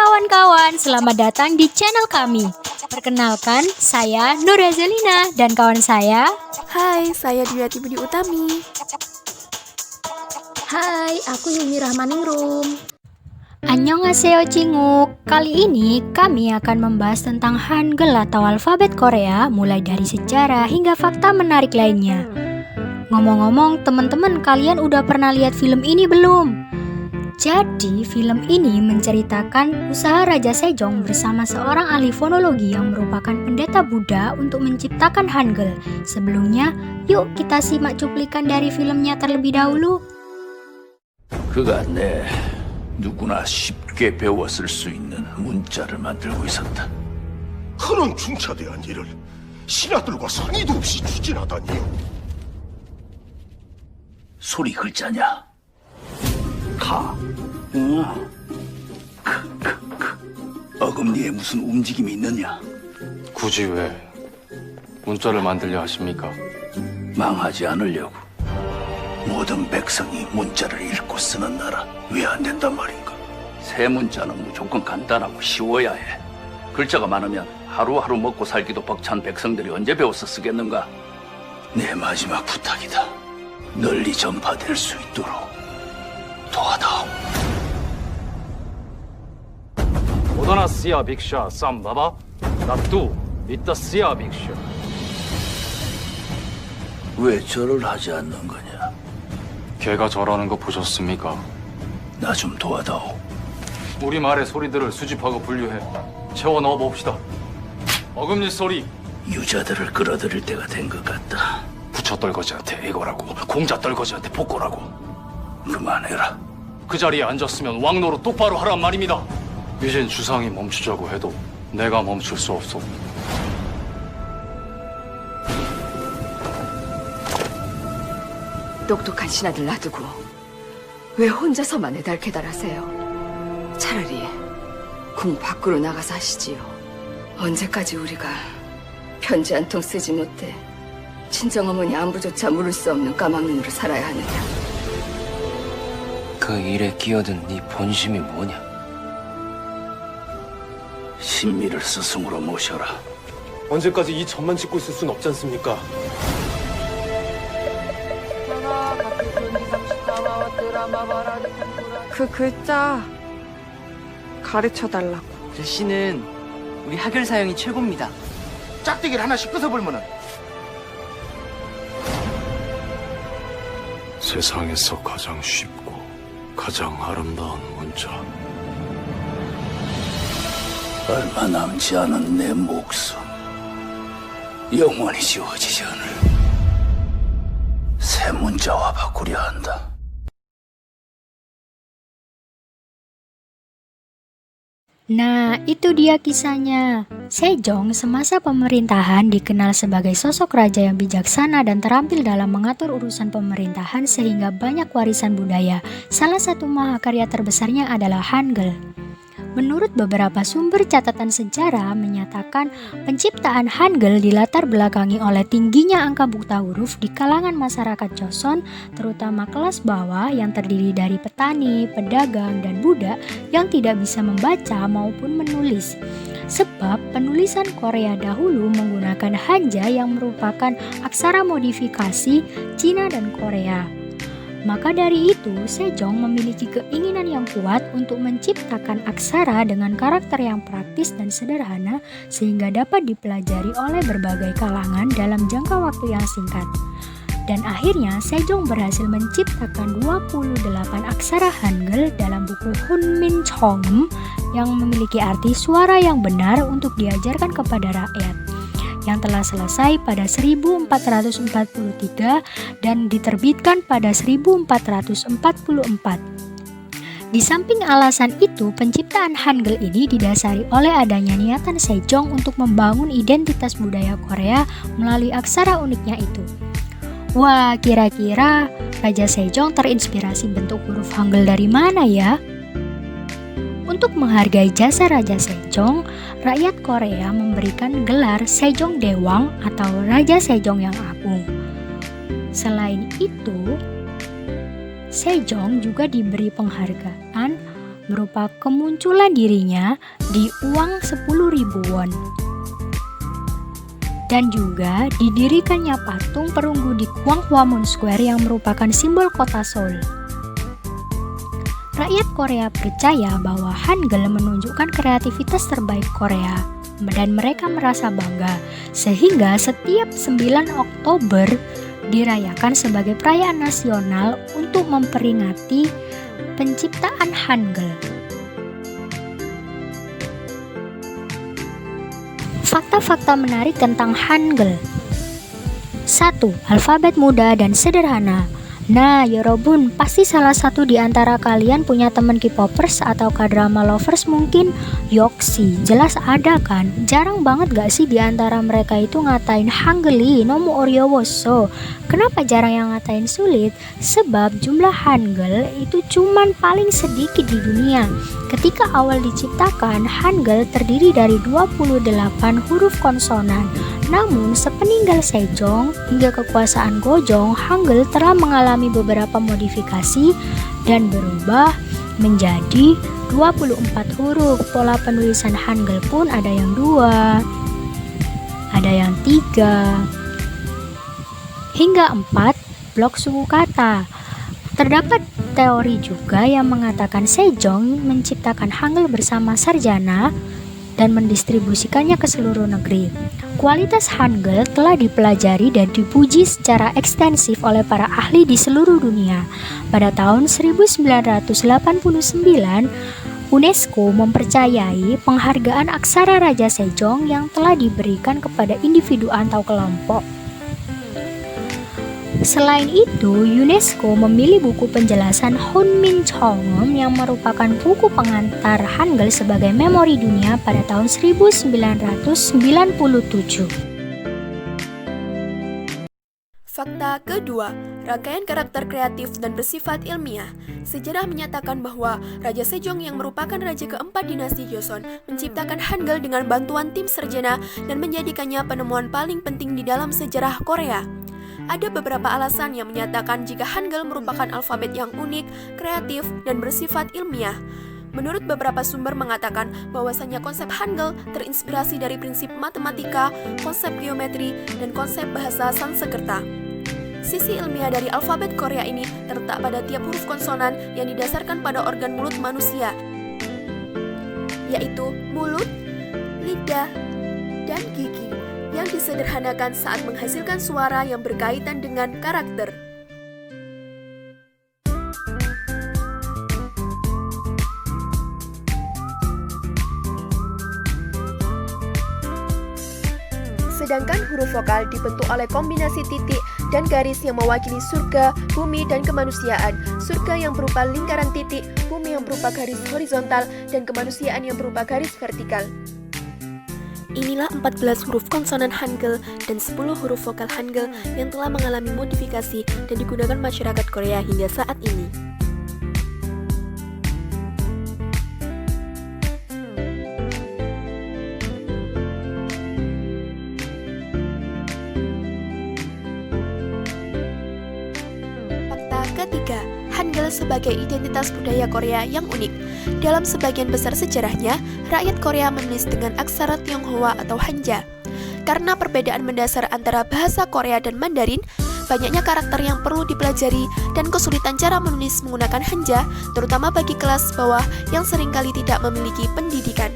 kawan-kawan, selamat datang di channel kami. Perkenalkan, saya Nur Azalina dan kawan saya. Hai, saya Dwiati Budi Utami. Hai, aku Yumi Rahmaningrum. Annyeonghaseyo Cinguk. Kali ini kami akan membahas tentang Hangul atau alfabet Korea, mulai dari sejarah hingga fakta menarik lainnya. Ngomong-ngomong, teman-teman, kalian udah pernah lihat film ini belum? Jadi, film ini menceritakan usaha Raja Sejong bersama seorang ahli fonologi yang merupakan pendeta Buddha untuk menciptakan Hangul. Sebelumnya, yuk kita simak cuplikan dari filmnya terlebih dahulu. 그가 누구나 쉽게 배워 쓸 수 있는 문자를 만들고 있었다. 그런 중차대한 일을 신하들과 상의도 없이 추진하다니요. 소리 글자냐? 가. 어금니에 무슨 움직임이 있느냐? 굳이 왜 문자를 만들려 하십니까? 망하지 않으려고. 모든 백성이 문자를 읽고 쓰는 나라 왜 안 된단 말인가? 새 문자는 무조건 간단하고 쉬워야 해. 글자가 많으면 하루하루 먹고 살기도 벅찬 백성들이 언제 배워서 쓰겠는가? 내 마지막 부탁이다. 널리 전파될 수 있도록 도와다오. 오다나 씨야 빅샤 쌈바바 나뚜 믿다 씨야 빅샤. 왜 절을 하지 않는 거냐? 걔가 저러는 거 보셨습니까? 나 좀 도와다오. 우리말의 소리들을 수집하고 분류해 채워 넣어 봅시다. 어금니 소리. 유자들을 끌어들일 때가 된 것 같다. 부처 떨거지한테 애거라고, 공자 떨거지한테 복고라고. 그만해라. 그 자리에 앉았으면 왕노로 똑바로 하란 말입니다. 이젠 주상이 멈추자고 해도 내가 멈출 수 없어. 똑똑한 신하들 놔두고 왜 혼자서만 애달캐달하세요? 차라리 궁 밖으로 나가서 하시지요. 언제까지 우리가 편지 한 통 쓰지 못해 친정어머니 안부조차 물을 수 없는 까막눈으로 살아야 하느냐. 그 일에 끼어든 네 본심이 뭐냐? 신미를 스승으로 모셔라. 언제까지 이 점만 찍고 있을 순 없지 않습니까? 그 글자 가르쳐달라고. 글씨는 우리 하결 사형이 최고입니다. 짝대기를 하나씩 끄서불면은 세상에서 가장 쉽고 가장 아름다운 문자. 얼마 남지 않은 내 목숨 영원히 지워지지 않을 새 문자와 바꾸려 한다. Nah, itu dia kisahnya. Sejong semasa pemerintahan dikenal sebagai sosok raja yang bijaksana dan terampil dalam mengatur urusan pemerintahan sehingga banyak warisan budaya. Salah satu mahakarya terbesarnya adalah Hangul. Menurut beberapa sumber catatan sejarah menyatakan penciptaan Hangul dilatar belakangi oleh tingginya angka buta huruf di kalangan masyarakat Joseon, terutama kelas bawah yang terdiri dari petani, pedagang, dan budak yang tidak bisa membaca maupun menulis. Sebab penulisan Korea dahulu menggunakan Hanja yang merupakan aksara modifikasi Cina dan Korea. Maka dari itu, Sejong memiliki keinginan yang kuat untuk menciptakan aksara dengan karakter yang praktis dan sederhana sehingga dapat dipelajari oleh berbagai kalangan dalam jangka waktu yang singkat. Dan akhirnya Sejong berhasil menciptakan 28 aksara Hangul dalam buku Hunmin Cheongeum yang memiliki arti suara yang benar untuk diajarkan kepada rakyat, yang telah selesai pada 1443 dan diterbitkan pada 1444. Di samping alasan itu, penciptaan Hangul ini didasari oleh adanya niatan Sejong untuk membangun identitas budaya Korea melalui aksara uniknya itu. Wah, kira-kira Raja Sejong terinspirasi bentuk huruf Hangul dari mana ya? Untuk menghargai jasa Raja Sejong, rakyat Korea memberikan gelar Sejong Dewang atau Raja Sejong yang Agung. Selain itu, Sejong juga diberi penghargaan berupa kemunculan dirinya di uang 10.000 won. Dan juga didirikannya patung perunggu di Gwanghwamun Square yang merupakan simbol kota Seoul. Rakyat Korea percaya bahwa Hangul menunjukkan kreativitas terbaik Korea dan mereka merasa bangga, sehingga setiap 9 Oktober dirayakan sebagai perayaan nasional untuk memperingati penciptaan Hangul. Fakta-fakta menarik tentang Hangul. 1. Alfabet mudah dan sederhana. Nah, yorobun, pasti salah satu di antara kalian punya teman K-popers atau K-drama lovers mungkin? Yoksi, jelas ada kan? Jarang banget gak sih di antara mereka itu ngatain Hangul nomu oryowoso? Kenapa jarang yang ngatain sulit? Sebab jumlah Hangul itu cuman paling sedikit di dunia. Ketika awal diciptakan, Hangul terdiri dari 28 huruf konsonan. Namun, sepeninggal Sejong hingga kekuasaan Gojong, Hangul telah mengalami beberapa modifikasi dan berubah menjadi 24 huruf. Pola penulisan Hangul pun ada yang 2, ada yang 3, hingga 4 blok suku kata. Terdapat teori juga yang mengatakan Sejong menciptakan Hangul bersama sarjana dan mendistribusikannya ke seluruh negeri. Kualitas Hangul telah dipelajari dan dipuji secara ekstensif oleh para ahli di seluruh dunia. Pada tahun 1989, UNESCO mempercayai penghargaan Aksara Raja Sejong yang telah diberikan kepada individu atau kelompok. Selain itu, UNESCO memilih buku penjelasan Hunmin Jeongeum yang merupakan buku pengantar Hangul sebagai memori dunia pada tahun 1997. Fakta kedua, rangkaian karakter kreatif dan bersifat ilmiah. Sejarah menyatakan bahwa Raja Sejong yang merupakan raja keempat dinasti Joseon menciptakan Hangul dengan bantuan tim sarjana dan menjadikannya penemuan paling penting di dalam sejarah Korea. Ada beberapa alasan yang menyatakan jika Hangul merupakan alfabet yang unik, kreatif, dan bersifat ilmiah. Menurut beberapa sumber mengatakan bahwasannya konsep Hangul terinspirasi dari prinsip matematika, konsep geometri, dan konsep bahasa Sanskerta. Sisi ilmiah dari alfabet Korea ini terletak pada tiap huruf konsonan yang didasarkan pada organ mulut manusia, yaitu mulut, lidah, dan gigi, yang disederhanakan saat menghasilkan suara yang berkaitan dengan karakter. Sedangkan huruf vokal dibentuk oleh kombinasi titik dan garis yang mewakili surga, bumi, dan kemanusiaan. Surga yang berupa lingkaran titik, bumi yang berupa garis horizontal, dan kemanusiaan yang berupa garis vertikal. Inilah 14 huruf konsonan Hangul dan 10 huruf vokal Hangul yang telah mengalami modifikasi dan digunakan masyarakat Korea hingga saat ini. Fakta ketiga, Hangul sebagai identitas budaya Korea yang unik. Dalam sebagian besar sejarahnya, rakyat Korea menulis dengan aksara Tionghoa atau Hanja. Karena perbedaan mendasar antara bahasa Korea dan Mandarin, banyaknya karakter yang perlu dipelajari dan kesulitan cara menulis menggunakan Hanja, terutama bagi kelas bawah yang seringkali tidak memiliki pendidikan.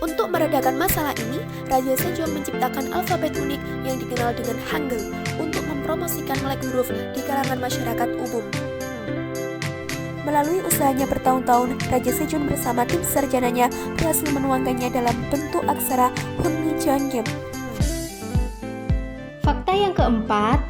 Untuk meredakan masalah ini, Raja Sejong menciptakan alfabet unik yang dikenal dengan Hangul untuk mempromosikan melek huruf di kalangan masyarakat umum. Melalui usahanya bertahun-tahun, Raja Sejong bersama tim sarjananya berhasil menuangkannya dalam bentuk aksara Hunmin Jeongeum. Fakta yang keempat,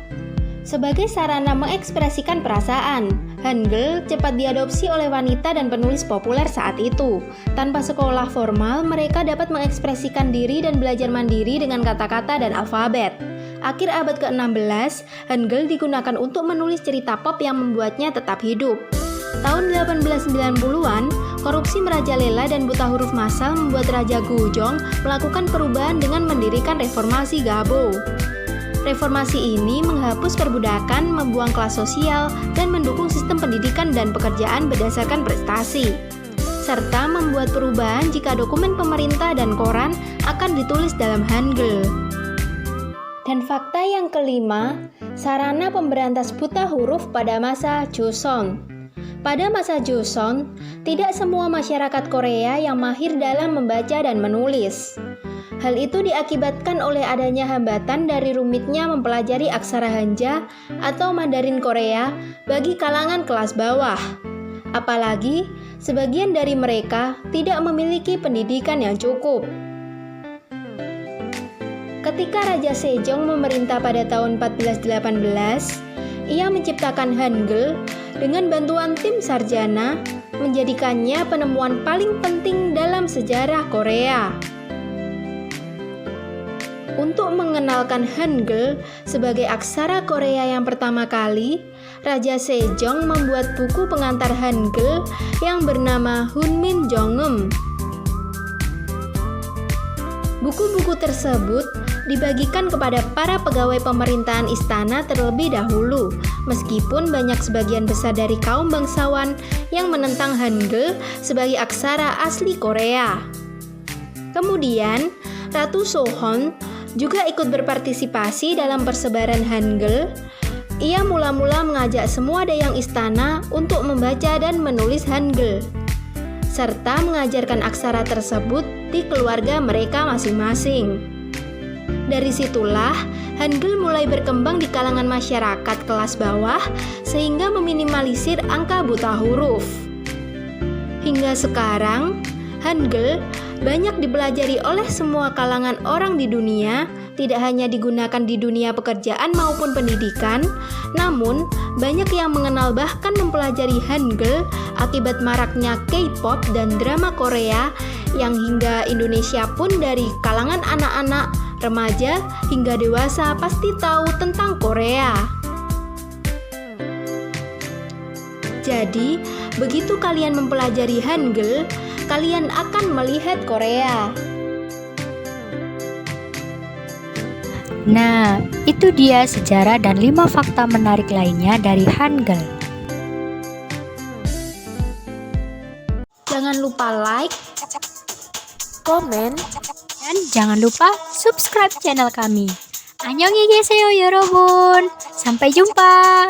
sebagai sarana mengekspresikan perasaan, Hangul cepat diadopsi oleh wanita dan penulis populer saat itu. Tanpa sekolah formal, mereka dapat mengekspresikan diri dan belajar mandiri dengan kata-kata dan alfabet. Akhir abad ke-16, Hangul digunakan untuk menulis cerita pop yang membuatnya tetap hidup. Tahun 1890-an, korupsi merajalela dan buta huruf massal membuat Raja Gojong melakukan perubahan dengan mendirikan reformasi Gabo. Reformasi ini menghapus perbudakan, membuang kelas sosial, dan mendukung sistem pendidikan dan pekerjaan berdasarkan prestasi, serta membuat perubahan jika dokumen pemerintah dan koran akan ditulis dalam Hangul. Dan fakta yang kelima, sarana pemberantas buta huruf pada masa Joseon. Pada masa Joseon, tidak semua masyarakat Korea yang mahir dalam membaca dan menulis. Hal itu diakibatkan oleh adanya hambatan dari rumitnya mempelajari aksara Hanja atau Mandarin Korea bagi kalangan kelas bawah. Apalagi, sebagian dari mereka tidak memiliki pendidikan yang cukup. Ketika Raja Sejong memerintah pada tahun 1418, ia menciptakan Hangul dengan bantuan tim sarjana, menjadikannya penemuan paling penting dalam sejarah Korea. Untuk mengenalkan Hangul sebagai aksara Korea yang pertama kali, Raja Sejong membuat buku pengantar Hangul yang bernama Hunmin Jeongeum. Buku-buku tersebut dibagikan kepada para pegawai pemerintahan istana terlebih dahulu, meskipun banyak sebagian besar dari kaum bangsawan yang menentang Hangul sebagai aksara asli Korea. Kemudian, Ratu Sohon juga ikut berpartisipasi dalam persebaran Hangul. Ia mula-mula mengajak semua dayang istana untuk membaca dan menulis Hangul, serta mengajarkan aksara tersebut di keluarga mereka masing-masing. Dari situlah, Hangul mulai berkembang di kalangan masyarakat kelas bawah sehingga meminimalisir angka buta huruf. Hingga sekarang, Hangul banyak dipelajari oleh semua kalangan orang di dunia, tidak hanya digunakan di dunia pekerjaan maupun pendidikan, namun banyak yang mengenal bahkan mempelajari Hangul akibat maraknya K-pop dan drama Korea yang hingga Indonesia pun dari kalangan anak-anak, remaja, hingga dewasa pasti tahu tentang Korea. Jadi, begitu kalian mempelajari Hangul, kalian akan melihat Korea. Nah, itu dia sejarah dan 5 fakta menarik lainnya dari Hangul. Jangan lupa like, komen, Dan jangan lupa subscribe channel kami. Annyeonghaseyo yorobun. Sampai jumpa.